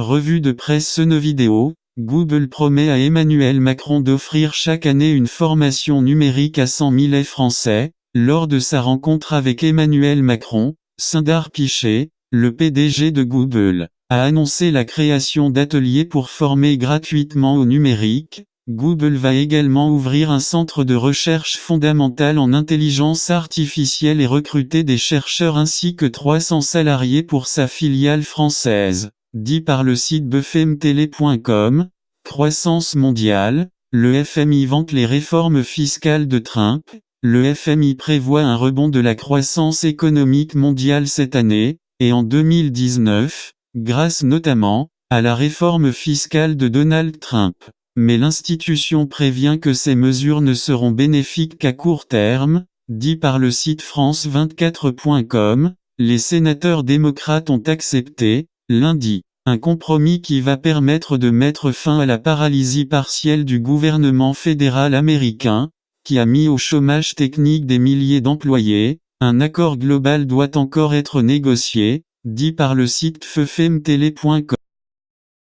Revue de presse Sonovidéo, Google promet à Emmanuel Macron d'offrir chaque année une formation numérique à 100 000 Français. Lors de sa rencontre avec Emmanuel Macron, Sundar Pichai, le PDG de Google, a annoncé la création d'ateliers pour former gratuitement au numérique. Google va également ouvrir un centre de recherche fondamentale en intelligence artificielle et recruter des chercheurs ainsi que 300 salariés pour sa filiale française. Dit par le site bfmtele.com, croissance mondiale, le FMI vante les réformes fiscales de Trump. Le FMI prévoit un rebond de la croissance économique mondiale cette année, et en 2019, grâce notamment à la réforme fiscale de Donald Trump. Mais l'institution prévient que ces mesures ne seront bénéfiques qu'à court terme. Dit par le site France24.com, les sénateurs démocrates ont accepté, lundi, un compromis qui va permettre de mettre fin à la paralysie partielle du gouvernement fédéral américain, qui a mis au chômage technique des milliers d'employés. Un accord global doit encore être négocié, dit par le site bfmtele.com.